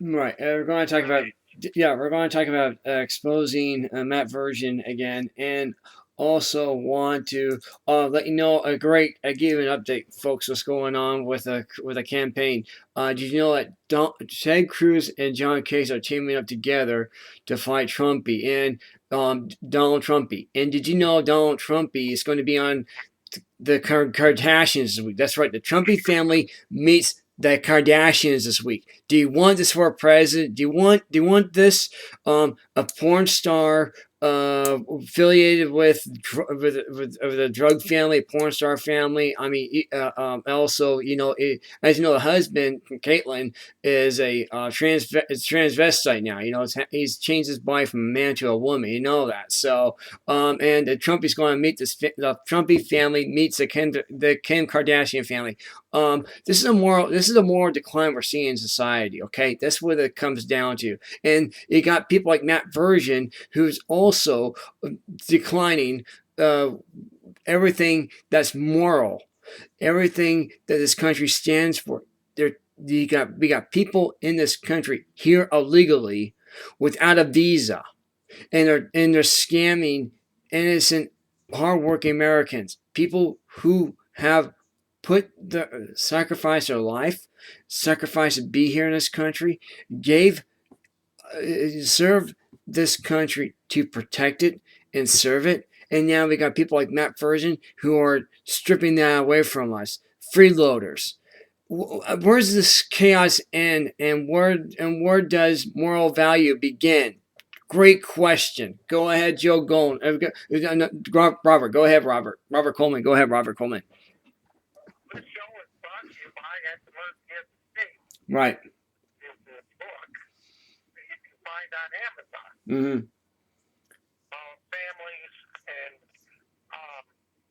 Right. We're going to talk about we're going to talk about exposing Matt Virgin again, and also want to let you know give an update, folks. What's going on with a campaign? Did you know that Ted Cruz and John Case are teaming up together to fight Trumpy and Donald Trumpy? And did you know Donald Trumpy is going to be on the Kardashians this week? That's right. The Trumpy family meets the Kardashians this week. Do you want this for a president? Do you want this a porn star affiliated with the drug family, porn star family? I mean, also, as you know, the husband, Caitlyn, is a transvestite now. He's changed his body from a man to a woman. You know that. So, and Trumpy's going to meet the Trumpy family meets the Kim Kardashian family. This is a moral decline we're seeing in society. Okay, that's what it comes down to. And you got people like Matt Virgin, who's also declining everything that's moral, everything that this country stands for. We got people in this country here illegally without a visa, and they're scamming innocent, hardworking Americans, people who have sacrificed their life, sacrificed to be here in this country, served this country to protect it and serve it. And now we got people like Matt Virgin who are stripping that away from us. Freeloaders. Where does this chaos end, and where does moral value begin? Great question. Go ahead, Joe Gold. Robert, go ahead, Robert. Robert Coleman. Go ahead, Robert Coleman. This show is brought to you by At the Mercy of the State. Right. Is the book that you can find on Amazon. Mm-hmm. Families and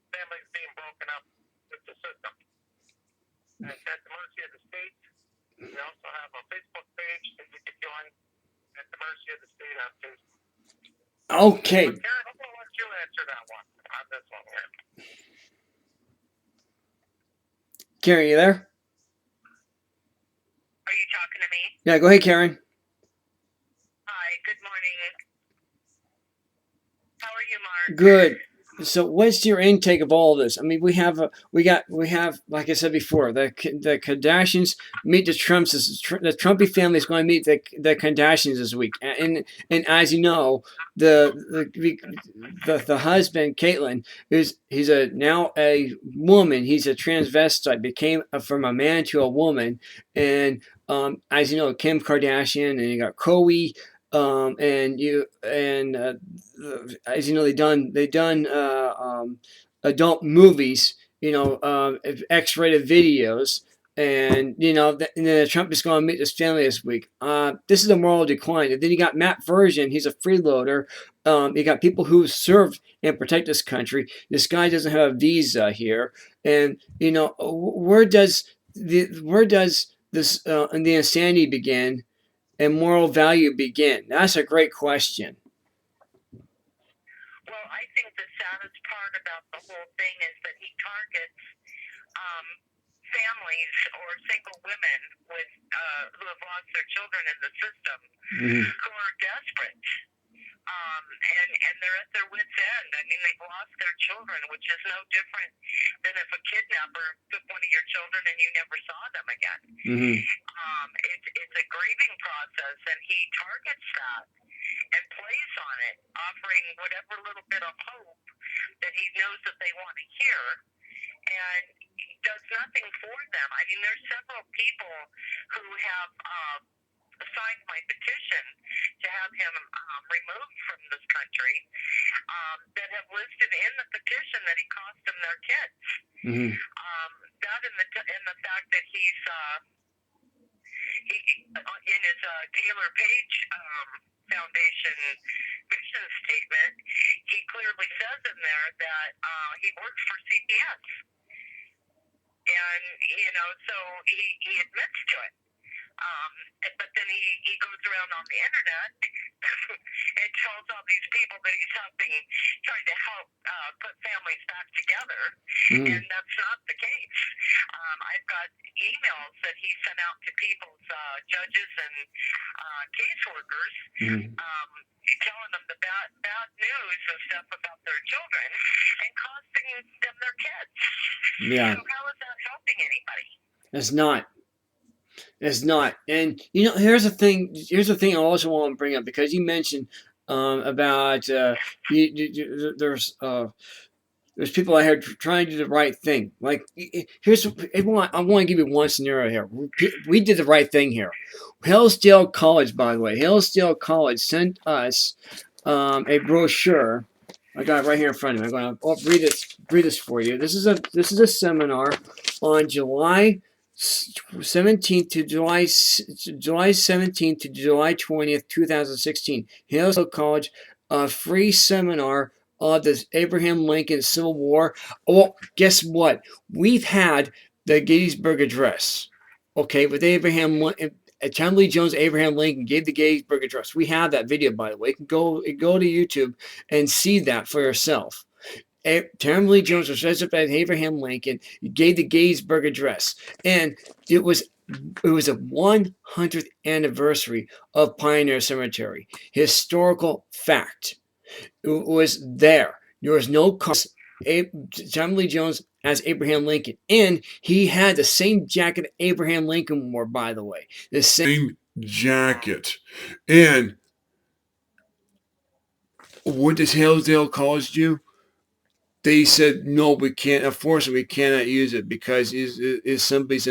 families being broken up with the system. And At the Mercy of the State. We also have a Facebook page that you can join. At the Mercy of the State on Facebook. Okay. But Karen, I'm going to let you answer that one on this one here. Karen, you there? Are you talking to me? Yeah, go ahead, Karen. Hi, good morning. How are you, Mark? Good. So, what's your intake of all of this? I mean, we have, like I said before, the Kardashians meet the Trumps. The Trumpy family is going to meet the Kardashians this week, and as you know, the husband, Caitlyn, he's now a woman. He's a transvestite, became from a man to a woman, and as you know, Kim Kardashian, and you got Khloe. As you know, they've done adult movies, X-rated videos, and and then Trump is going to meet this family this week. This is a moral decline. And then you got Matt Virgin. He's a freeloader. You got people who serve and protect this country. This guy doesn't have a visa here, and where does this the insanity begin? And moral value begin? That's a great question. Well, I think the saddest part about the whole thing is that he targets families or single women who have lost their children in the system, who are desperate. And they're at their wits' end. I mean, they've lost their children, which is no different than if a kidnapper took one of your children and you never saw them again. It's a grieving process, and he targets that and plays on it, offering whatever little bit of hope that he knows that they want to hear, and he does nothing for them. I mean, there's several people who have signed my petition to have him removed from this country that have listed in the petition that he cost them their kids. That and the fact that he's in his Taylor Page Foundation mission statement, he clearly says in there that he works for CPS. And, so he admits to it. But then he goes around on the internet and tells all these people that he's trying to help put families back together, and that's not the case. I've got emails that he sent out to people's judges and caseworkers, telling them the bad news and stuff about their children and costing them their kids. Yeah. So how is that helping anybody? It's not. It's not. And here's the thing. Here's the thing I also want to bring up, because you mentioned about there's people out here trying to do the right thing. Like, I want to give you one scenario here. We did the right thing here. Hillsdale College, by the way, Hillsdale College sent us a brochure. I got it right here in front of me. I'm going to read this for you. This is a seminar on July 17th to July 17th to July 20th, 2016. Hillsdale College, a free seminar of the Abraham Lincoln Civil War. Well, guess what? We've had the Gettysburg Address, okay, with Abraham Lincoln. Tommy Lee Jones, Abraham Lincoln gave the Gettysburg Address. We have that video, by the way. You can go to YouTube and see that for yourself. Tommy Lee Jones was dressed up as Abraham Lincoln. He gave the Gettysburg Address, and it was a 100th anniversary of Pioneer Cemetery. Historical fact. It was there. There was no cost. Tommy Lee Jones as Abraham Lincoln, and he had the same jacket Abraham Lincoln wore, by the way. The same jacket. And what does Hillsdale College do? They said, no, we can't, unfortunately, we cannot use it because is somebody's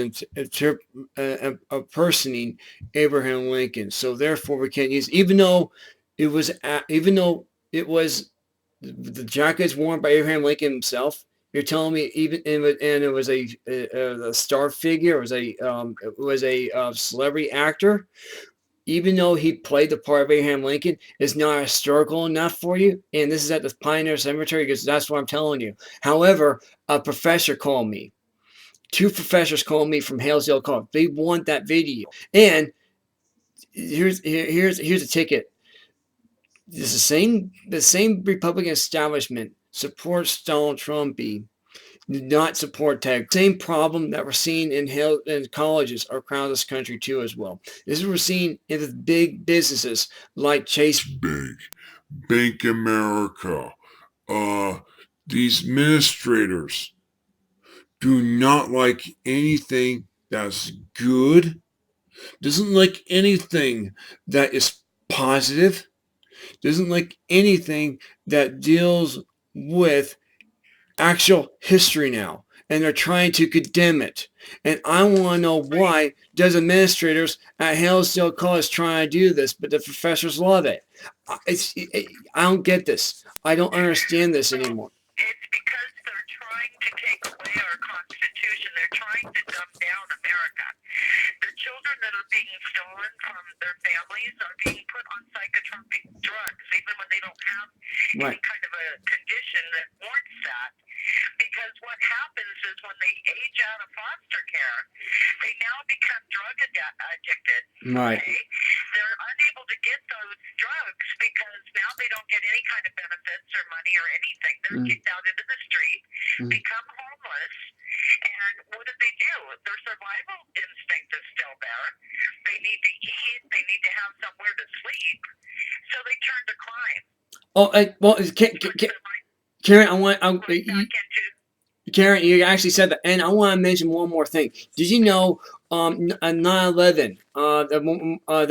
impersonating Abraham Lincoln. So therefore we can't use it. Even though it was the jackets worn by Abraham Lincoln himself. You're telling me and it was a star figure, it was a celebrity actor, even though he played the part of Abraham Lincoln, is not historical enough for you. And this is at the Pioneer Cemetery, because that's what I'm telling you. However, a professor called me. 2 professors called me from Hillsdale College. They want that video. And here's a ticket. This is the same Republican establishment supports Donald Trump. Did not support tech. Same problem that we're seeing in colleges across this country too, as well. This is what we're seeing in the big businesses like Chase Bank America. These administrators do not like anything that's good. Doesn't like anything that is positive. Doesn't like anything that deals with actual history now, and they're trying to condemn it. And I want to know, why does administrators at Hillsdale College try to do this, but the professors love it? I don't get this. I don't understand this anymore. It's because they're trying to take away our Constitution. They're trying to dumb down America. The children that are being stolen from their families are being put on psychotropic drugs, even when they don't have any kind of a condition that warrants that. Because what happens is when they age out of foster care, they now become drug addicted. Right. Okay? They're unable to get those drugs because now they don't get any kind of benefits or money or anything. They're kicked out into the street, become homeless, and what do? Their survival instinct is still there. They need to eat. They need to have somewhere to sleep. So they turn to crime. Karen, Karen, you actually said that, and I want to mention one more thing. Did you know 9/11, the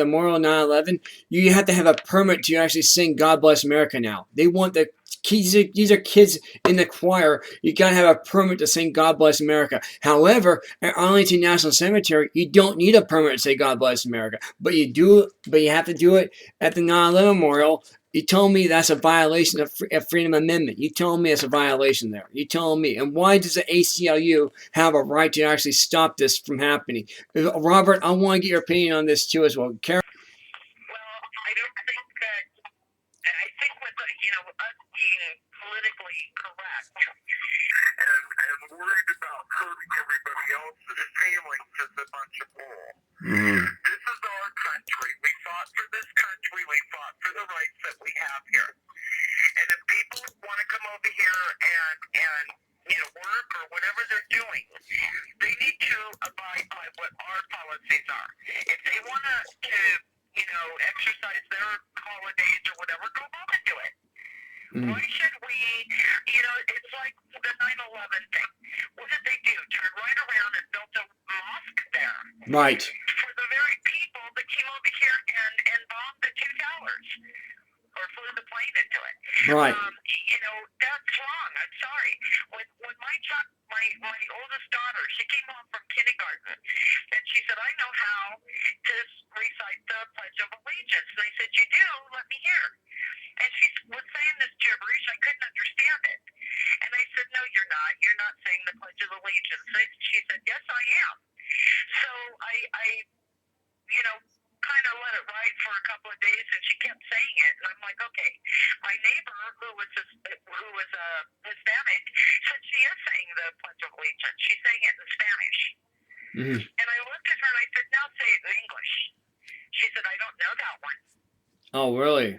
Memorial 9/11, you have to have a permit to actually sing "God Bless America" now. They want the kids. These are kids in the choir. You gotta have a permit to sing "God Bless America." However, at Arlington National Cemetery, you don't need a permit to say "God Bless America," but you do. But you have to do it at the 9/11 Memorial. You told me that's a violation of Freedom Amendment. You told me it's a violation there. You told me. And why does the ACLU have a right to actually stop this from happening? Robert, I want to get your opinion on this too as well. Karen? Well, I don't think that, I think with, us being politically correct and worried about hurting everybody else's feelings is a bunch of bull. This is our country. We fought for this country. We fought for the rights that we have here. And if people want to come over here and work or whatever they're doing, they need it's their holidays or whatever, go home and do it. Mm. Why should we, it's like the 9/11 thing. What did they do? Turn right around and built a mosque there. Right. For the very people that came over here and bombed the two towers. Or flew the plane into it. Right. That's wrong. I'm sorry. When my oldest daughter, she came home from kindergarten, and she said, I know how to recite the Pledge of Allegiance. And I said, you do? Let me hear. And she was saying this gibberish. I couldn't understand it. And I said, no, you're not. You're not saying the Pledge of Allegiance. And she said, yes, I am. So I kind of let it ride for a couple of days, and she kept saying it, and I'm like, okay. My neighbor, who was Hispanic, said she is saying the Pledge of Allegiance. She's saying it in Spanish. Mm-hmm. And I looked at her and I said, now say it in English. She said, I don't know that one. Oh, really?